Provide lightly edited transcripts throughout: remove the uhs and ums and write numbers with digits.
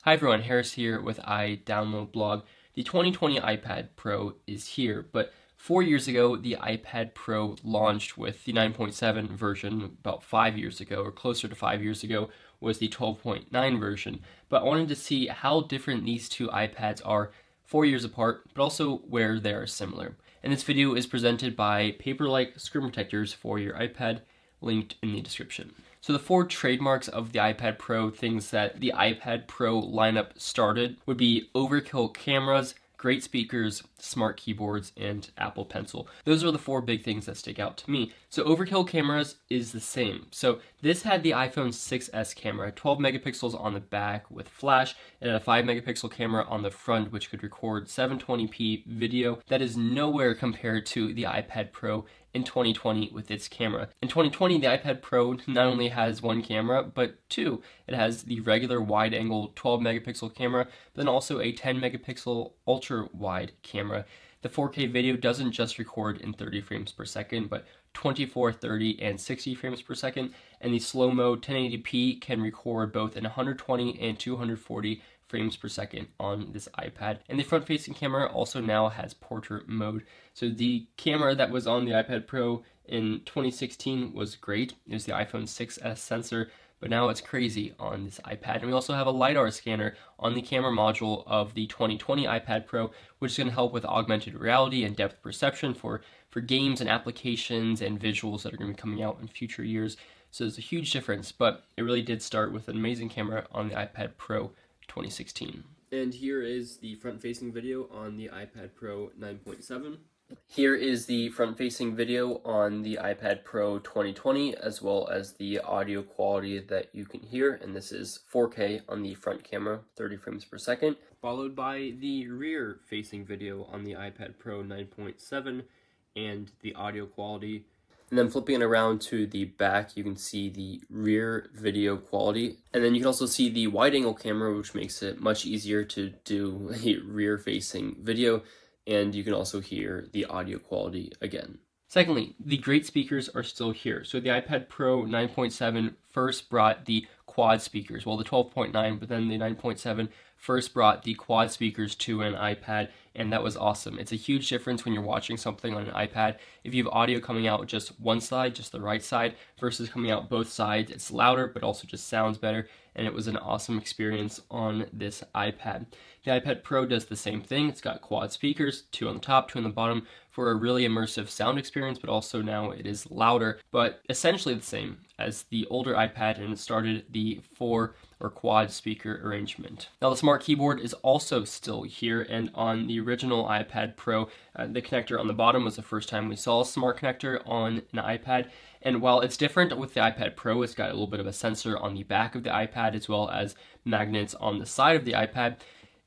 Hi everyone, Harris here with iDownload Blog. The 2020 iPad Pro is here, but 4 years ago the iPad Pro launched with the 9.7 version. About 5 years ago, or closer to 5 years ago, was the 12.9 version. But I wanted to see how different these two iPads are 4 years apart, but also where they are similar. And this video is presented by Paperlike screen protectors for your iPad, linked in the description. So the four trademarks of the iPad Pro, things that the iPad Pro lineup started, would be overkill cameras, great speakers, smart keyboards, and Apple Pencil. Those are the four big things that stick out to me. So overkill cameras is the same. So this had the iPhone 6s camera, 12 megapixels on the back with flash, and a 5 megapixel camera on the front, which could record 720p video. That is nowhere compared to the iPad Pro in 2020 with its camera. In 2020, the iPad Pro not only has one camera, but two. It has the regular wide-angle 12 megapixel camera, but then also a 10 megapixel ultra-wide camera. The 4K video doesn't just record in 30 frames per second, but 24, 30, and 60 frames per second, and the slow-mo 1080p can record both in 120 and 240 frames per second on this iPad. And the front-facing camera also now has portrait mode. So the camera that was on the iPad Pro in 2016 was great. It was the iPhone 6s sensor, but now it's crazy on this iPad. And we also have a LiDAR scanner on the camera module of the 2020 iPad Pro, which is going to help with augmented reality and depth perception for games and applications and visuals that are going to be coming out in future years. So there's a huge difference, but it really did start with an amazing camera on the iPad Pro 2016. And here is the front-facing video on the iPad Pro 9.7. Here is the front-facing video on the iPad Pro 2020, as well as the audio quality that you can hear, and this is 4K on the front camera, 30 frames per second, followed by the rear-facing video on the iPad Pro 9.7 and the audio quality. And then flipping it around to the back, you can see the rear video quality. And then you can also see the wide-angle camera, which makes it much easier to do a rear-facing video. And you can also hear the audio quality again. Secondly, the great speakers are still here. So the iPad Pro 9.7 first brought the quad speakers, well the 12.9, but then the 9.7 first brought the quad speakers to an iPad, and that was awesome. It's a huge difference when you're watching something on an iPad. If you have audio coming out just one side, just the right side, versus coming out both sides, it's louder, but also just sounds better, and it was an awesome experience on this iPad. The iPad Pro does the same thing. It's got quad speakers, two on the top, two on the bottom, for a really immersive sound experience, but also now it is louder, but essentially the same as the older iPad, and it started the four or quad speaker arrangement. Now the smart keyboard is also still here, and on the original iPad Pro, the connector on the bottom was the first time we saw a smart connector on an iPad. And while it's different with the iPad Pro, it's got a little bit of a sensor on the back of the iPad as well as magnets on the side of the iPad.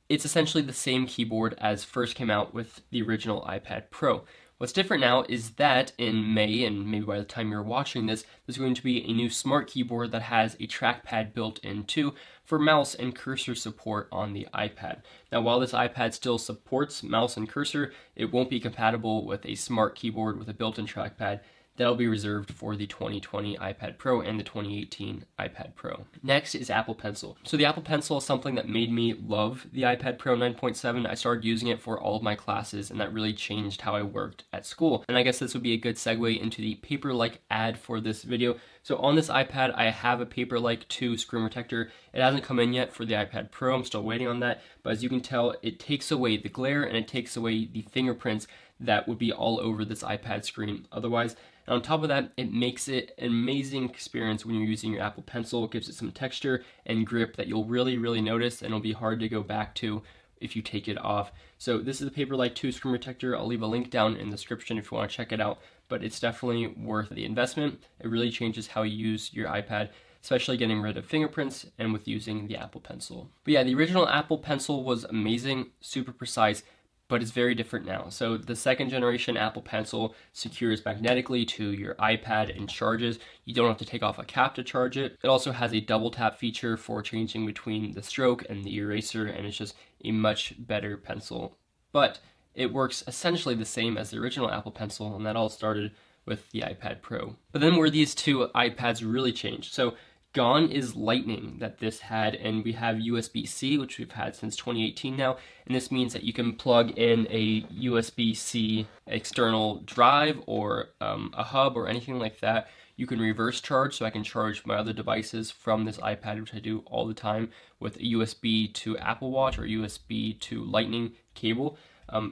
It's essentially the same keyboard as first came out with the original iPad Pro. What's different now is that in May, and maybe by the time you're watching this, there's going to be a new smart keyboard that has a trackpad built in too for mouse and cursor support on the iPad. Now while this iPad still supports mouse and cursor, it won't be compatible with a smart keyboard with a built-in trackpad. That'll be reserved for the 2020 iPad Pro and the 2018 iPad Pro. Next is Apple Pencil. So the Apple Pencil is something that made me love the iPad Pro 9.7. I started using it for all of my classes, and that really changed how I worked at school. And I guess this would be a good segue into the Paperlike ad for this video. So on this iPad, I have a Paperlike 2 screen protector. It hasn't come in yet for the iPad Pro. I'm still waiting on that. But as you can tell, it takes away the glare and it takes away the fingerprints that would be all over this iPad screen otherwise. And on top of that, it makes it an amazing experience when you're using your Apple Pencil. It gives it some texture and grip that you'll really notice, and it'll be hard to go back to if you take it off. So this is the Paperlike 2 screen protector. I'll leave a link down in the description if you want to check it out, but it's definitely worth the investment. It really changes how you use your iPad, especially getting rid of fingerprints and with using the Apple Pencil. But yeah, the original Apple Pencil was amazing, super precise, but it's very different now. So the second generation Apple Pencil secures magnetically to your iPad and charges. You don't have to take off a cap to charge it. It also has a double tap feature for changing between the stroke and the eraser, and it's just a much better pencil. But it works essentially the same as the original Apple Pencil, and that all started with the iPad Pro. But then where these two iPads really changed. So Gone is Lightning that this had, and we have USB-C, which we've had since 2018 now, and this means that you can plug in a USB-C external drive or a hub or anything like that. You can reverse charge, so I can charge my other devices from this iPad, which I do all the time, with a USB to Apple Watch or USB to Lightning cable.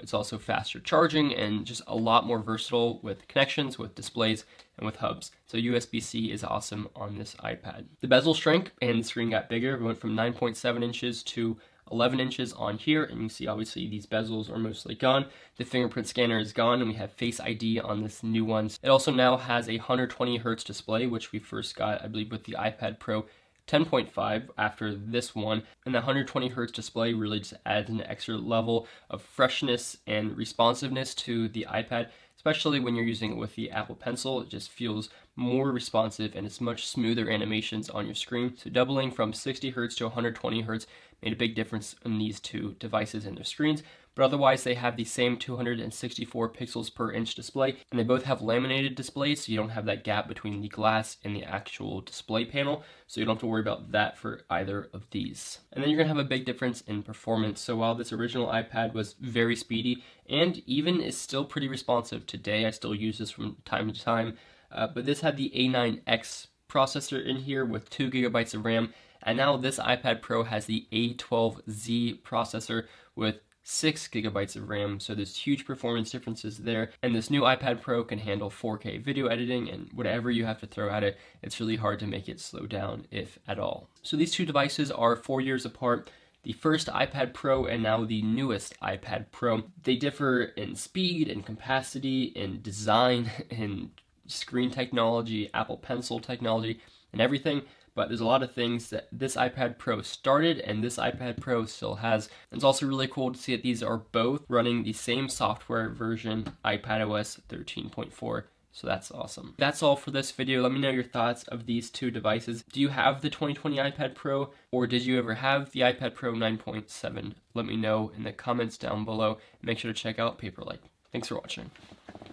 It's also faster charging and just a lot more versatile with connections, with displays, and with hubs. So USB-C is awesome on this iPad. The bezel shrank and the screen got bigger. We went from 9.7 inches to 11 inches on here, and you can see obviously these bezels are mostly gone. The fingerprint scanner is gone, and we have Face ID on this new one. It also now has a 120 Hz display, which we first got, I believe, with the iPad Pro 10.5 after this one, and the 120 Hz display really just adds an extra level of freshness and responsiveness to the iPad, especially when you're using it with the Apple Pencil. It just feels more responsive and it's much smoother animations on your screen. So doubling from 60 Hz to 120 Hz made a big difference in these two devices and their screens, but otherwise they have the same 264 pixels per inch display, and they both have laminated displays, so you don't have that gap between the glass and the actual display panel, so you don't have to worry about that for either of these. And then you're going to have a big difference in performance. So while this original iPad was very speedy and even is still pretty responsive today, I still use this from time to time, but this had the A9X processor in here with 2 GB of RAM, and now this iPad Pro has the A12Z processor with 6 GB of RAM, so there's huge performance differences there. And this new iPad Pro can handle 4K video editing, and whatever you have to throw at it, it's really hard to make it slow down, if at all. So these two devices are 4 years apart. The first iPad Pro and now the newest iPad Pro. They differ in speed, in capacity, in design, in screen technology, Apple Pencil technology, and everything. But there's a lot of things that this iPad Pro started and this iPad Pro still has. It's also really cool to see that these are both running the same software version, iPadOS 13.4. So that's awesome. That's all for this video. Let me know your thoughts of these two devices. Do you have the 2020 iPad Pro, or did you ever have the iPad Pro 9.7? Let me know in the comments down below. Make sure to check out Paperlike. Thanks for watching.